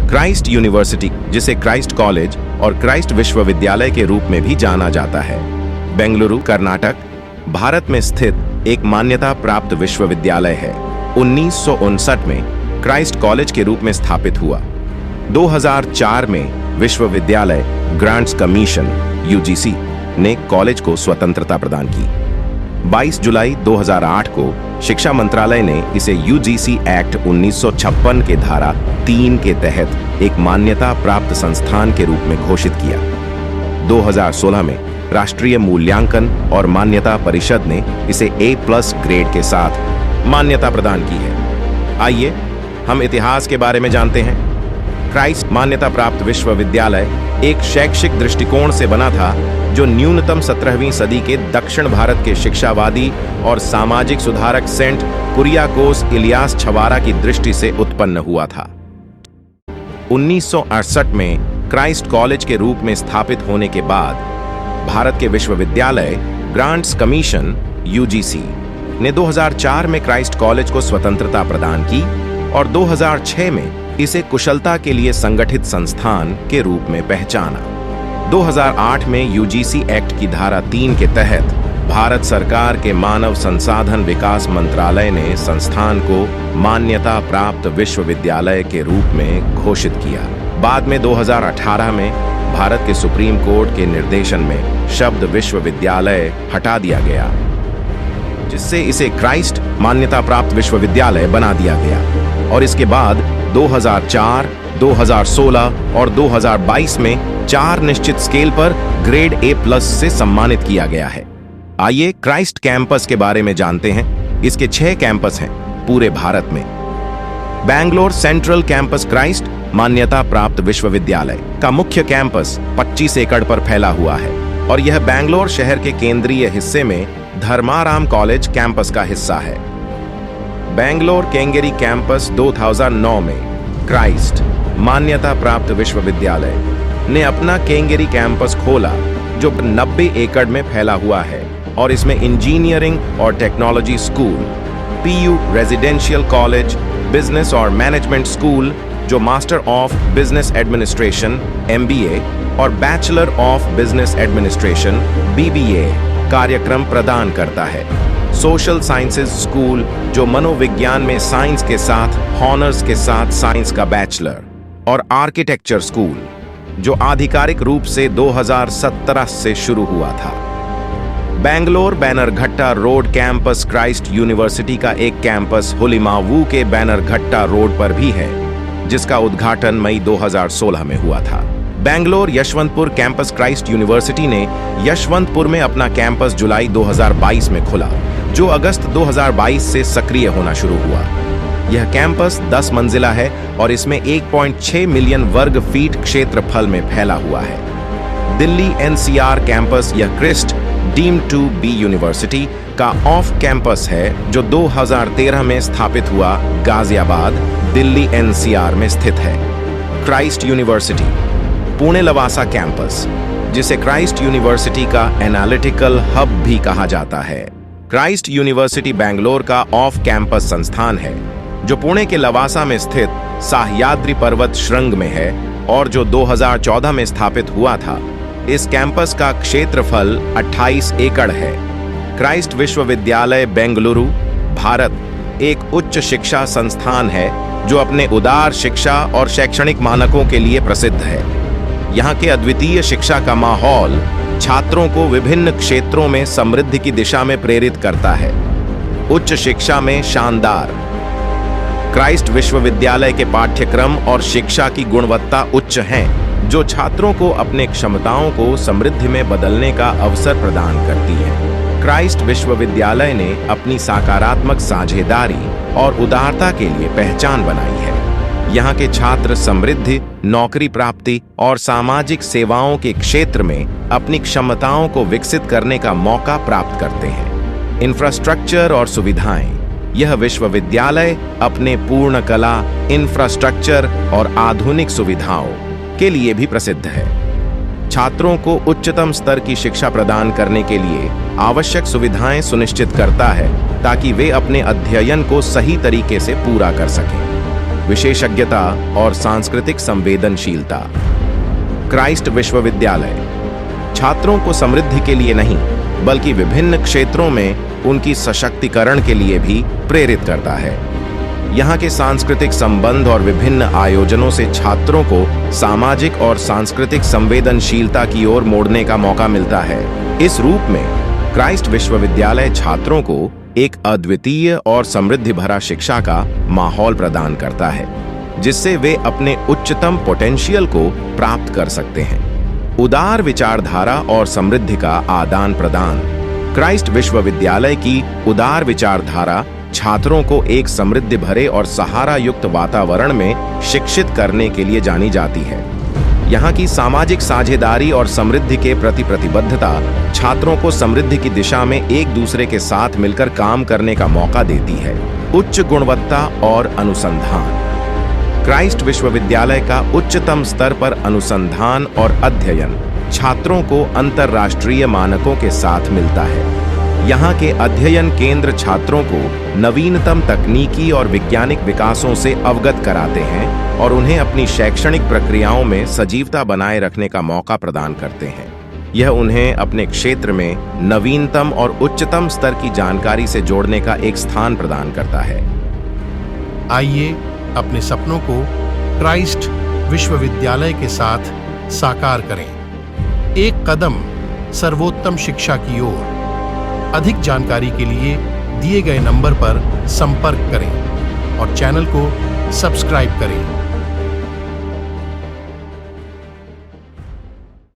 Christ university, जिसे Christ college और Christ विश्वविद्यालय के रूप में भी जाना जाता है, बेंगलुरु, कर्नाटक, भारत में स्थित एक मान्यता प्राप्त विश्वविद्यालय है। 1959 में क्राइस्ट कॉलेज के रूप में स्थापित हुआ। 2004 में विश्वविद्यालय ग्रांट्स कमीशन (UGC) ने कॉलेज को स्वतंत्रता प्रदान की। 22 जुलाई 2008 को शिक्षा मंत्रालय ने इसे UGC एक्ट 1956 के धारा 3 के तहत एक मान्यता प्राप्त संस्थान के रूप में घोषित किया। 2016 में राष्ट्रीय मूल्यांकन और मान्यता परिषद ने इसे A+ ग्रेड के साथ मान्यता प्रदान की है। आइए हम इतिहास के बारे में जानते हैं। क्राइस्ट मान्यता प्राप्त विश्वविद्यालय एक शैक्षिक दृष्टिकोण से बना था जो न्यूनतम 17वीं सदी के दक्षिण भारत के शिक्षावादी और सामाजिक सुधारक सेंट कुरियाकोस इलियास छवारा की दृष्टि से उत्पन्न हुआ था। 1968 में क्राइस्ट कॉलेज के रूप में स्थापित होने के बाद भारत के विश्वविद्यालय ग्रांट्स कमीशन (UGC) ने 2004 में क्राइस्ट कॉलेज को स्वतंत्रता प्रदान की और 2006 में इसे कुशलता के लिए संगठित संस्थान के रूप में पहचाना। 2008 में UGC एक्ट की धारा 3 के तहत भारत सरकार के मानव संसाधन विकास मंत्रालय ने संस्थान को मान्यता प्राप्त विश्वविद्यालय के रूप में घोषित किया। बाद में 2018 में भारत के सुप्रीम कोर्ट के निर्देशन में शब्द विश्वविद्यालय हटा दिया गया, जिससे इसे क्राइस्ट मान्यता प्राप्त विश्वविद्यालय बना दिया गया और इसके बाद 2004, 2016 और 2022 में 4 निश्चित स्केल पर ग्रेड A+ से सम्मानित किया गया है। आइए क्राइस्ट कैंपस के बारे में जानते हैं। इसके 6 कैंपस हैं पूरे भारत में। बैंगलोर सेंट्रल कैंपस क्राइस्ट मान्यता प्राप्त विश्वविद्यालय का मुख्य कैंपस 25 एकड़ पर फैला हुआ है और यह बैंगलोर शहर के केंद्रीय हिस्से में धर्माराम कॉलेज कैंपस का हिस्सा है। बैंगलोर केंगेरी कैंपस 2009 में क्राइस्ट मान्यता प्राप्त विश्वविद्यालय ने अपना केंगेरी कैंपस खोला जो 90 एकड़ में फैला हुआ है और इसमें इंजीनियरिंग और technology school, PU residential college, business और मैनेजमेंट स्कूल जो master of business administration (MBA) और bachelor of business administration (BBA) कार्यक्रम प्रदान करता है। सोशल साइंसेज स्कूल जो मनोविज्ञान में साइंस के साथ हॉनर्स के साथ साइंस का बैचलर, और आर्किटेक्चर स्कूल जो आधिकारिक रूप से 2017 से शुरू हुआ था। Bangalore Bannerghatta road campus Christ university का एक कैंपस हुलिमावू के बैनरघट्टा रोड पर भी है, जिसका उद्घाटन मई 2016 में हुआ था। बैंगलोर यशवंतपुर कैंपस क्राइस्ट यूनिवर्सिटी ने यशवंतपुर में अपना कैंपस जुलाई 2022 में खुला, जो अगस्त 2022 से सक्रिय होना शुरू हुआ। यह कैंपस 10 मंजिला है और इसमें 1.6 मिलियन वर्ग फीट क्षेत्रफल में फैला हुआ है। दिल्ली NCR कैंपस यह Christ deemed to be university का ऑफ कैंपस है जो 2013 में स्थापित हुआ गाजियाबाद, दिल्ली NCR में स्थित है। Christ university Pune Lavasa campus, जिसे क्राइस्ट यूनिवर्सिटी का एनालिटिकल हब भी कहा जाता है। क्राइस्ट यूनिवर्सिटी बैंगलोर का ऑफ कैंपस संस्थान है जो पुणे के लवासा में स्थित सह्याद्री पर्वत श्रृंग में है और जो 2014 में स्थापित हुआ था। इस कैंपस का क्षेत्रफल 28 एकड़ है। क्राइस्ट विश्वविद्यालय बेंगलुरु, भारत एक उच्च शिक्षा संस्थान है जो अपने उदार शिक्षा और शैक्षणिक मानकों के लिए प्रसिद्ध है। यहाँ के अद्वितीय शिक्षा का माहौल छात्रों को विभिन्न क्षेत्रों में समृद्धि की दिशा में प्रेरित करता है। उच्च शिक्षा में शानदार क्राइस्ट विश्वविद्यालय के पाठ्यक्रम और शिक्षा की गुणवत्ता उच्च हैं, जो छात्रों को अपने क्षमताओं को समृद्धि में बदलने का अवसर प्रदान करती है। क्राइस्ट विश्वविद्यालय ने अपनी सकारात्मक साझेदारी और उदारता के लिए पहचान बनाई है। यहाँ के छात्र समृद्धि, नौकरी प्राप्ति और सामाजिक सेवाओं के क्षेत्र में अपनी क्षमताओं को विकसित करने का मौका प्राप्त करते हैं। इंफ्रास्ट्रक्चर और सुविधाएं यह विश्वविद्यालय अपने पूर्ण कला, इंफ्रास्ट्रक्चर और आधुनिक सुविधाओं के लिए भी प्रसिद्ध है। छात्रों को उच्चतम स्तर की शिक्षा प्रदान करने के लिए आवश्यक सुविधाएं सुनिश्चित करता है ताकि वे अपने अध्ययन को सही तरीके से पूरा कर सकें। विशेषज्ञता और सांस्कृतिक संवेदनशीलता। क्राइस्ट विश्वविद्यालय छात्रों को समृद्धि के लिए नहीं, बल्कि विभिन्न क्षेत्रों में उनकी सशक्तिकरण के लिए भी प्रेरित करता है। यहाँ के सांस्कृतिक संबंध और विभिन्न आयोजनों से छात्रों को सामाजिक और सांस्कृतिक संवेदनशीलता की ओर मोड़ने का मौका मिलता है। इस रूप में क्राइस्ट विश्वविद्यालय छात्रों को एक अद्वितीय और समृद्धि भरा शिक्षा का माहौल प्रदान करता है, जिससे वे अपने उच्चतम पोटेंशियल को प्राप्त कर सकते हैं। उदार विचारधारा और समृद्धि का आदान प्रदान। क्राइस्ट विश्वविद्यालय की उदार विचारधारा छात्रों को एक समृद्धि भरे और सहारा युक्त वातावरण में शिक्षित करने के लिए जानी जाती है। यहाँ की सामाजिक साझेदारी और समृद्धि के प्रति प्रतिबद्धता छात्रों को समृद्धि की दिशा में एक दूसरे के साथ मिलकर काम करने का मौका देती है। उच्च गुणवत्ता और अनुसंधान। क्राइस्ट विश्वविद्यालय का उच्चतम स्तर पर अनुसंधान और अध्ययन छात्रों को अंतर्राष्ट्रीय मानकों के साथ मिलता है। यहाँ के अध्ययन केंद्र छात्रों को नवीनतम तकनीकी और वैज्ञानिक विकासों से अवगत कराते हैं और उन्हें अपनी शैक्षणिक प्रक्रियाओं में सजीवता बनाए रखने का मौका प्रदान करते हैं। यह उन्हें अपने क्षेत्र में नवीनतम और उच्चतम स्तर की जानकारी से जोड़ने का एक स्थान प्रदान करता है। आइए अपने सपनों को क्राइस्ट विश्वविद्यालय के साथ साकार करें। एक कदम सर्वोत्तम शिक्षा की ओर। अधिक जानकारी के लिए दिए गए नंबर पर संपर्क करें और चैनल को सब्सक्राइब करें।